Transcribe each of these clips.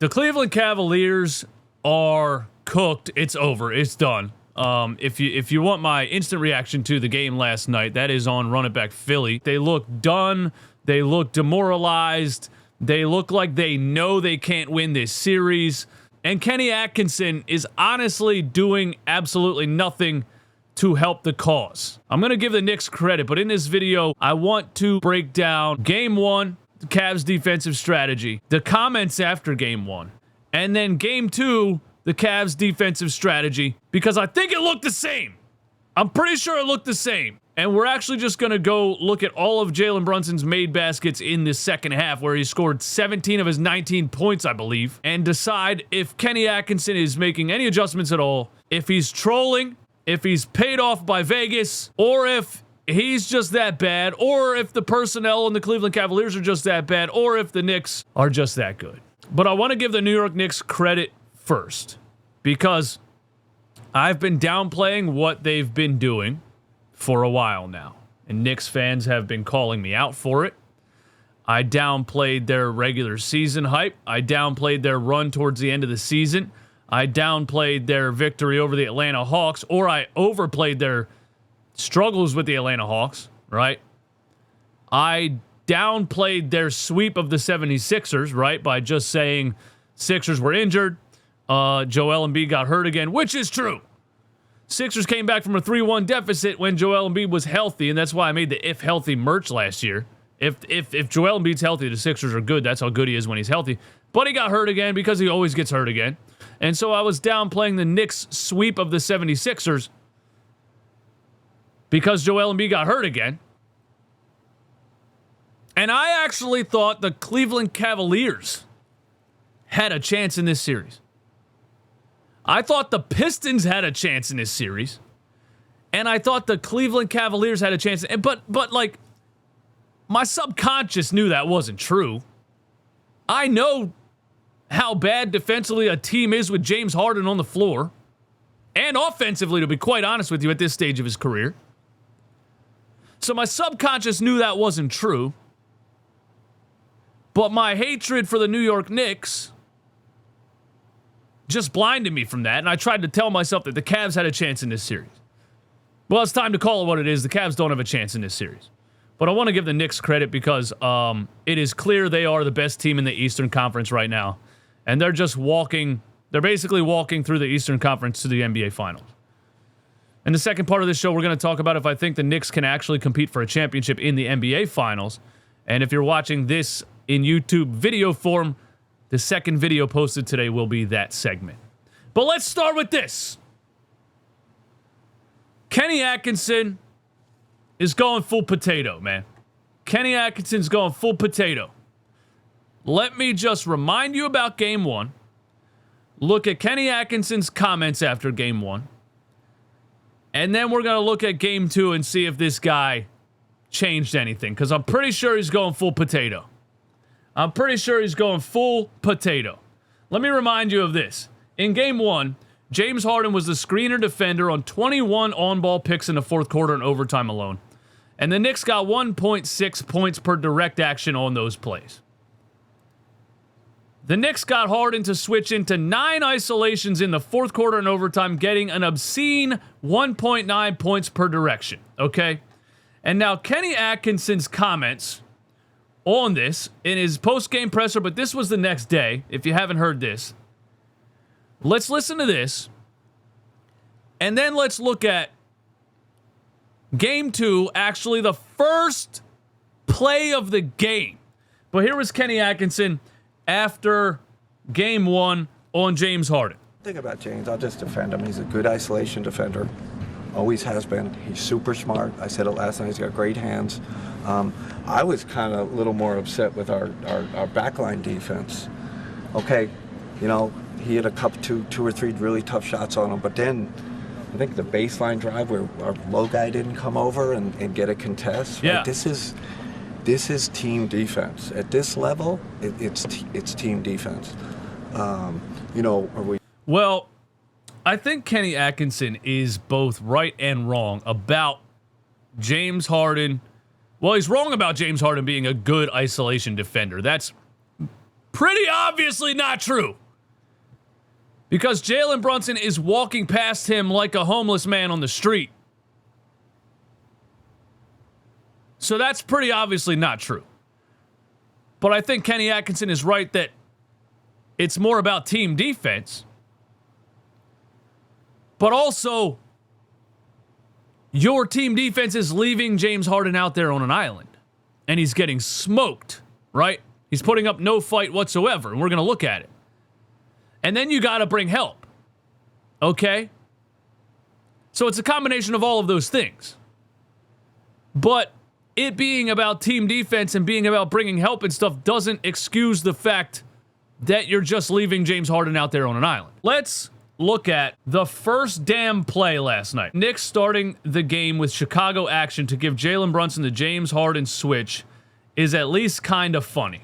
The Cleveland Cavaliers are cooked. It's over. It's done. If you want my instant reaction to the game last night, that is on Run It Back Philly. They look done. They look demoralized. They look like they know they can't win this series. And Kenny Atkinson is honestly doing absolutely nothing to help the cause. I'm going to give the Knicks credit, but in this video, I want to break down Game 1, the Cavs' defensive strategy, the comments after Game 1, and then Game 2, the Cavs' defensive strategy, because I think it looked the same. I'm pretty sure it looked the same. And we're actually just going to go look at all of Jalen Brunson's made baskets in the second half, where he scored 17 of his 19 points, I believe, and decide if Kenny Atkinson is making any adjustments at all, if he's trolling, if he's paid off by Vegas, or if he's just that bad, or if the personnel in the Cleveland Cavaliers are just that bad, or if the Knicks are just that good. But I want to give the New York Knicks credit first, because I've been downplaying what they've been doing for a while now, and Knicks fans have been calling me out for it. I downplayed their regular season hype. I downplayed their run towards the end of the season. I downplayed their victory over the Atlanta Hawks, or I overplayed their struggles with the Atlanta Hawks, right? I downplayed their sweep of the 76ers, right, by just saying Sixers were injured. Joel Embiid got hurt again, which is true. Sixers came back from a 3-1 deficit when Joel Embiid was healthy, and that's why I made the if healthy merch last year. If Joel Embiid's healthy, the Sixers are good. That's how good he is when he's healthy. But he got hurt again because he always gets hurt again. And so I was downplaying the Knicks' sweep of the 76ers because Joel Embiid got hurt again. And I actually thought the Cleveland Cavaliers had a chance in this series. I thought the Pistons had a chance in this series, and I thought the Cleveland Cavaliers had a chance. But like, my subconscious knew that wasn't true. I know how bad defensively a team is with James Harden on the floor, and offensively, to be quite honest with you, at this stage of his career. So my subconscious knew that wasn't true, but my hatred for the New York Knicks just blinded me from that, and I tried to tell myself that the Cavs had a chance in this series. Well, it's time to call it what it is. The Cavs don't have a chance in this series. But I want to give the Knicks credit because it is clear they are the best team in the Eastern Conference right now. And they're basically walking through the Eastern Conference to the NBA Finals. In the second part of this show, we're going to talk about if I think the Knicks can actually compete for a championship in the NBA Finals. And if you're watching this in YouTube video form, the second video posted today will be that segment. But let's start with this. Kenny Atkinson is going full potato, man. Kenny Atkinson's going full potato. Let me just remind you about Game 1. Look at Kenny Atkinson's comments after Game 1. And then we're going to look at Game 2 and see if this guy changed anything, because I'm pretty sure he's going full potato. I'm pretty sure he's going full potato. Let me remind you of this. In Game 1, James Harden was the screener defender on 21 on-ball picks in the fourth quarter and overtime alone. And the Knicks got 1.6 points per direct action on those plays. The Knicks got Harden to switch into 9 isolations in the fourth quarter and overtime, getting an obscene 1.9 points per direction, okay? And now Kenny Atkinson's comments on this in his post-game presser, but this was the next day, if you haven't heard this. Let's listen to this, and then let's look at Game 2, actually the first play of the game. But here was Kenny Atkinson after Game 1 on James Harden. The thing about James, I'll just defend him. He's a good isolation defender. Always has been. He's super smart. I said it last night. He's got great hands. I was kind of a little more upset with our backline defense. Okay, you know, he had two or three really tough shots on him, but then I think the baseline drive where our low guy didn't come over and get a contest. Yeah. Right? This is team defense. At this level, it's team defense. You know, are we? Well, I think Kenny Atkinson is both right and wrong about James Harden. Well, he's wrong about James Harden being a good isolation defender. That's Pretty obviously not true. Because Jalen Brunson is walking past him like a homeless man on the street. So that's pretty obviously not true. But I think Kenny Atkinson is right that it's more about team defense. But also, your team defense is leaving James Harden out there on an island. And he's getting smoked, right? He's putting up no fight whatsoever. And we're going to look at it. And then you got to bring help. Okay? So it's a combination of all of those things. But it being about team defense and being about bringing help and stuff doesn't excuse the fact that you're just leaving James Harden out there on an island. Let's look at the first damn play last night. Knicks starting the game with Chicago action to give Jalen Brunson the James Harden switch is at least kind of funny.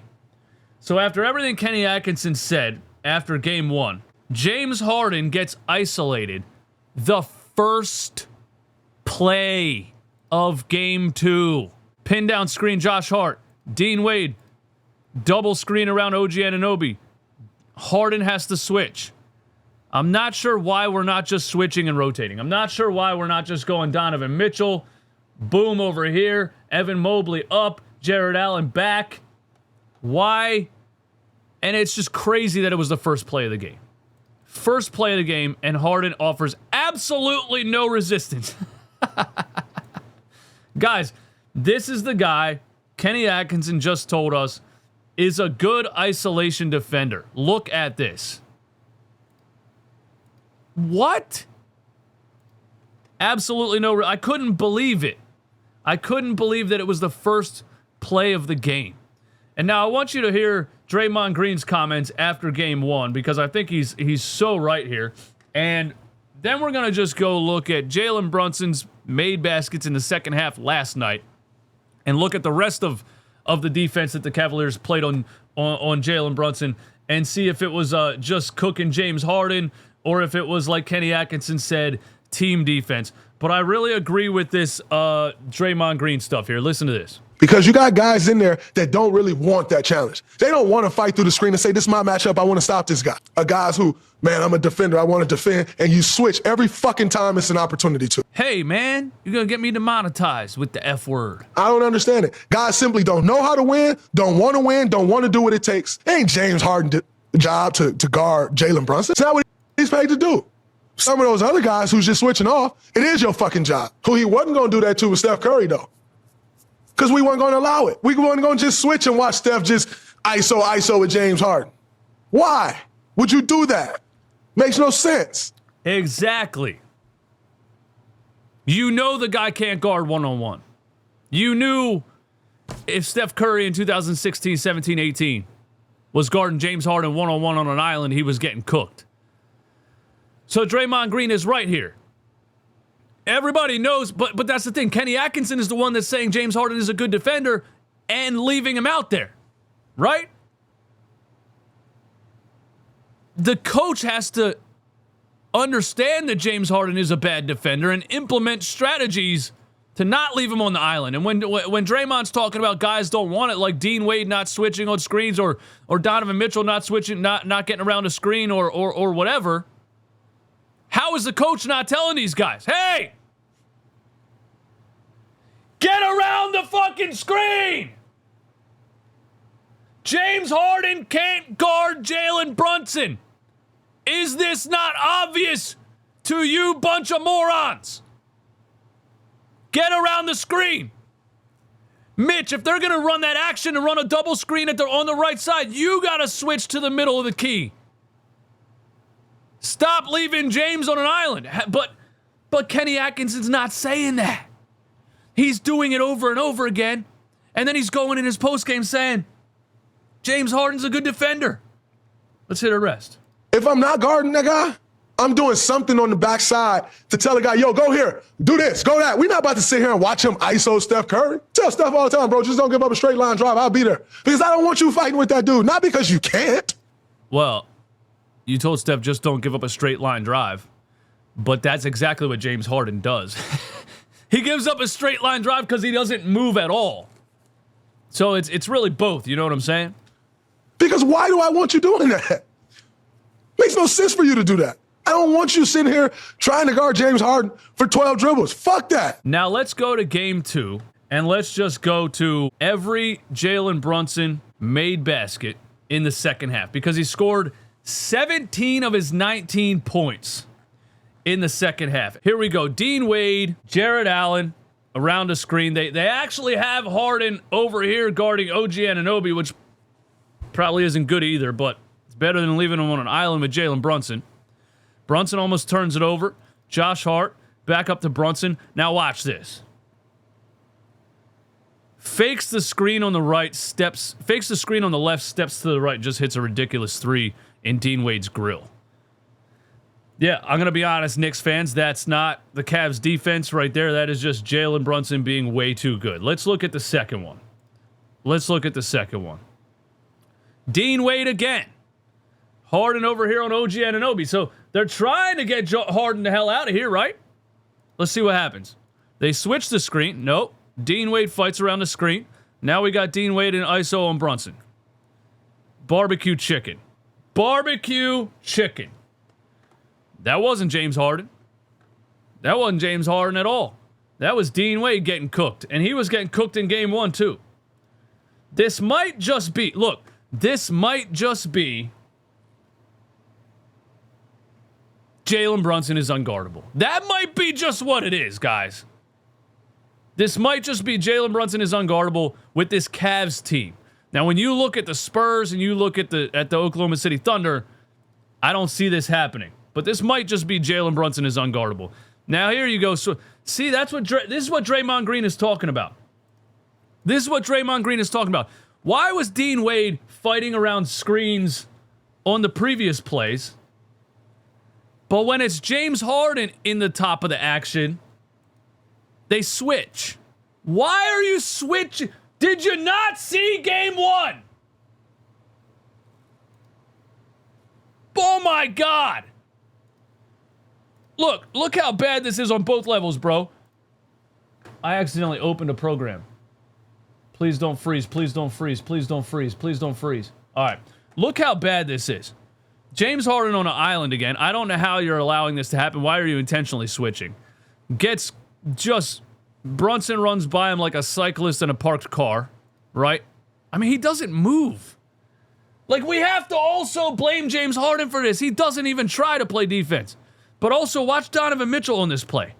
So after everything Kenny Atkinson said after game one, James Harden gets isolated the first play of game two. Pin down screen Josh Hart, Dean Wade, double screen around OG Anunoby. Harden has to switch. I'm not sure why we're not just switching and rotating. I'm not sure why we're not just going Donovan Mitchell, boom over here, Evan Mobley up, Jared Allen back. Why? And it's just crazy that it was the first play of the game. First play of the game, and Harden offers absolutely no resistance. Guys, this is the guy Kenny Atkinson just told us is a good isolation defender. Look at this. What? Absolutely no. I couldn't believe it. I couldn't believe that it was the first play of the game. And now I want you to hear Draymond Green's comments after game one, because I think he's so right here. And then we're going to just go look at Jalen Brunson's made baskets in the second half last night and look at the rest of the defense that the Cavaliers played on Jalen Brunson and see if it was just cooking James Harden or if it was, like Kenny Atkinson said, team defense. But I really agree with this Draymond Green stuff here. Listen to this. Because you got guys in there that don't really want that challenge. They don't want to fight through the screen and say, this is my matchup, I want to stop this guy. Guys who, man, I'm a defender, I want to defend, and you switch every fucking time it's an opportunity to. Hey, man, you're going to get me demonetized with the F word. I don't understand it. Guys simply don't know how to win, don't want to do what it takes. It ain't James Harden's job to guard Jalen Brunson. It's not what he's paid to do. Some of those other guys who's just switching off, it is your fucking job. Who he wasn't going to do that to was Steph Curry, though. Because we weren't going to allow it. We weren't going to just switch and watch Steph just ISO with James Harden. Why would you do that? Makes no sense. Exactly. You know the guy can't guard one-on-one. You knew if Steph Curry in 2016, 17, 18 was guarding James Harden one-on-one on an island, he was getting cooked. So Draymond Green is right here. Everybody knows, but that's the thing. Kenny Atkinson is the one that's saying James Harden is a good defender and leaving him out there, right? The coach has to understand that James Harden is a bad defender and implement strategies to not leave him on the island. And when Draymond's talking about guys don't want it, like Dean Wade not switching on screens or Donovan Mitchell not switching, not getting around a screen or whatever, how is the coach not telling these guys, hey, get around the fucking screen? James Harden can't guard Jalen Brunson. Is this not obvious to you bunch of morons? Get around the screen. Mitch, if they're going to run that action and run a double screen on the right side, you got to switch to the middle of the key. Stop leaving James on an island. But Kenny Atkinson's not saying that. He's doing it over and over again. And then he's going in his postgame saying, James Harden's a good defender. Let's hit a rest. If I'm not guarding that guy, I'm doing something on the backside to tell the guy, yo, go here, do this, go that. We're not about to sit here and watch him ISO Steph Curry. Tell Steph all the time, bro, just don't give up a straight line drive. I'll be there. Because I don't want you fighting with that dude. Not because you can't. Well, you told Steph just don't give up a straight line drive. But that's exactly what James Harden does. He gives up a straight line drive because he doesn't move at all. So it's really both, you know what I'm saying? Because why do I want you doing that? Makes no sense for you to do that. I don't want you sitting here trying to guard James Harden for 12 dribbles. Fuck that. Now let's go to game 2, and let's just go to every Jalen Brunson made basket in the second half, because he scored 17 of his 19 points in the second half. Here we go. Dean Wade, Jared Allen around the screen. They actually have Harden over here guarding OG Anunoby, which probably isn't good either, but it's better than leaving him on an island with Jalen Brunson. Brunson almost turns it over. Josh Hart back up to Brunson. Now watch this. Fakes the screen on the right, fakes the screen on the left, steps to the right, just hits a ridiculous 3 in Dean Wade's grill. Yeah, I'm going to be honest, Knicks fans, that's not the Cavs defense right there. That is just Jalen Brunson being way too good. Let's look at the second one. Dean Wade again. Harden over here on OG Anunoby. So they're trying to get Harden the hell out of here, right? Let's see what happens. They switch the screen. Nope. Dean Wade fights around the screen. Now we got Dean Wade and ISO on Brunson. Barbecue chicken. That wasn't James Harden. That wasn't James Harden at all. That was Dean Wade getting cooked. And he was getting cooked in game 1 too. This might just be Jalen Brunson is unguardable. That might be just what it is, guys. This might just be Jalen Brunson is unguardable with this Cavs team. Now, when you look at the Spurs and you look at the Oklahoma City Thunder, I don't see this happening. But this might just be Jalen Brunson is unguardable. Now, here you go. So, see, this is what Draymond Green is talking about. Why was Dean Wade fighting around screens on the previous plays? But when it's James Harden in the top of the action, they switch. Why are you switching? Did you not see game 1? Oh my God. Look how bad this is on both levels, bro. I accidentally opened a program. Please don't freeze. All right. Look how bad this is. James Harden on an island again. I don't know how you're allowing this to happen. Why are you intentionally switching? Brunson runs by him like a cyclist in a parked car, right? I mean, he doesn't move. Like, we have to also blame James Harden for this. He doesn't even try to play defense. But also, watch Donovan Mitchell on this play.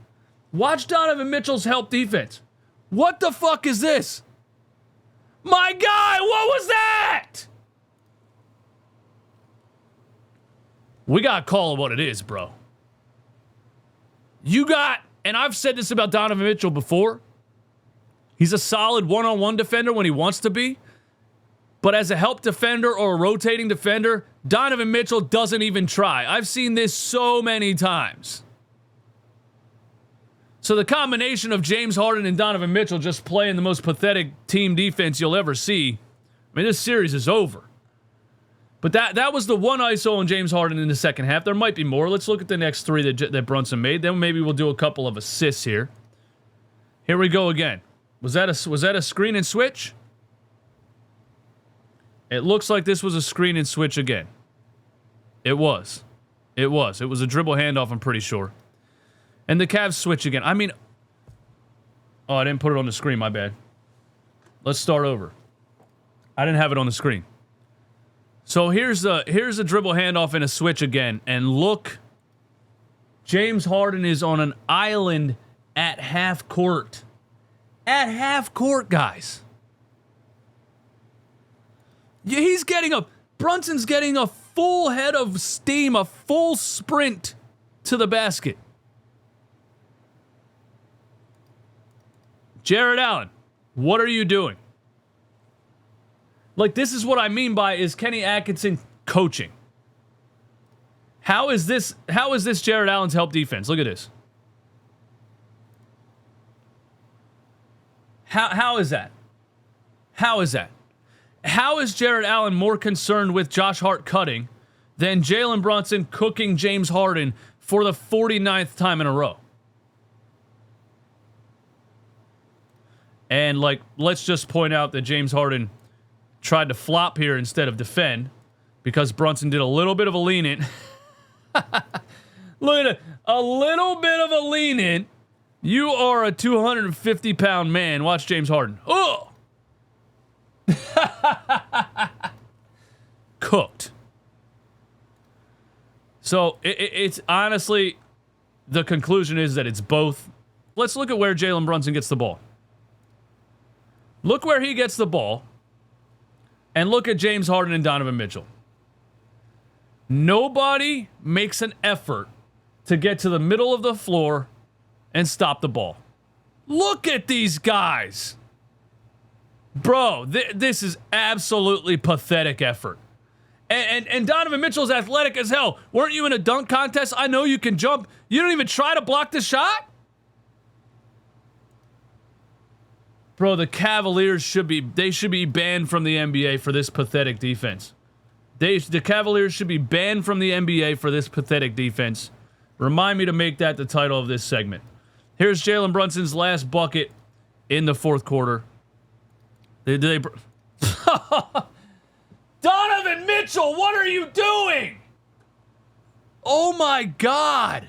Watch Donovan Mitchell's help defense. What the fuck is this? My guy, what was that? We got to call it what it is, bro. And I've said this about Donovan Mitchell before. He's a solid one-on-one defender when he wants to be. But as a help defender or a rotating defender, Donovan Mitchell doesn't even try. I've seen this so many times. So the combination of James Harden and Donovan Mitchell just playing the most pathetic team defense you'll ever see, I mean, this series is over. But that was the one ISO on James Harden in the second half. There might be more. Let's look at the next 3 that Brunson made. Then maybe we'll do a couple of assists here. Here we go again. Was that a screen and switch? It looks like this was a screen and switch again. It was. It was a dribble handoff, I'm pretty sure. And the Cavs switch again. I mean, oh, I didn't put it on the screen, my bad. Let's start over. I didn't have it on the screen. So here's a dribble handoff and a switch again. And look, James Harden is on an island at half court. At half court, guys. Yeah, Brunson's getting a full head of steam, a full sprint to the basket. Jared Allen, what are you doing? Like, this is what I mean by, is Kenny Atkinson coaching? How is this Jared Allen's help defense? Look at this. How is that? How is that? How is Jared Allen more concerned with Josh Hart cutting than Jalen Brunson cooking James Harden for the 49th time in a row? And, like, let's just point out that James Harden tried to flop here instead of defend because Brunson did a little bit of a lenient. Look at it. A little bit of a lenient. You are a 250-pound man. Watch James Harden. Oh! Cooked. So it's honestly, the conclusion is that it's both. Let's look at where Jalen Brunson gets the ball. Look where he gets the ball. And look at James Harden and Donovan Mitchell. Nobody makes an effort to get to the middle of the floor and stop the ball. Look at these guys. Bro, this is absolutely pathetic effort. And Donovan Mitchell's athletic as hell. Weren't you in a dunk contest? I know you can jump. You don't even try to block the shot? Bro, the Cavaliers should be banned from the NBA for this pathetic defense. The Cavaliers should be banned from the NBA for this pathetic defense. Remind me to make that the title of this segment. Here's Jalen Brunson's last bucket in the fourth quarter. Donovan Mitchell, what are you doing? Oh my God.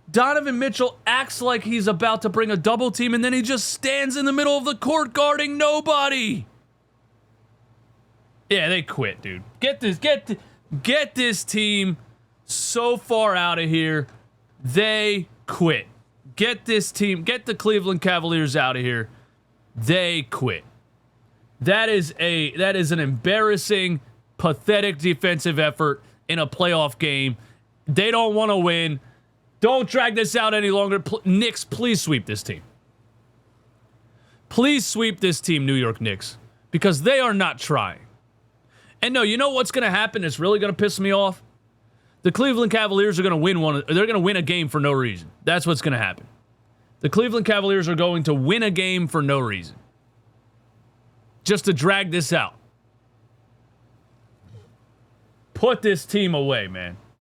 Donovan Mitchell acts like he's about to bring a double team, and then he just stands in the middle of the court guarding nobody. Yeah, they quit, dude. Get this team so far out of here. They quit. Get the Cleveland Cavaliers out of here. They quit. That is an embarrassing, pathetic defensive effort in a playoff game. They don't want to win. Don't drag this out any longer. Knicks, please sweep this team. Please sweep this team, New York Knicks, because they are not trying. And no, you know what's going to happen that's really going to piss me off? The Cleveland Cavaliers are going to win one. They're going to win a game for no reason. That's what's going to happen. The Cleveland Cavaliers are going to win a game for no reason. Just to drag this out. Put this team away, man.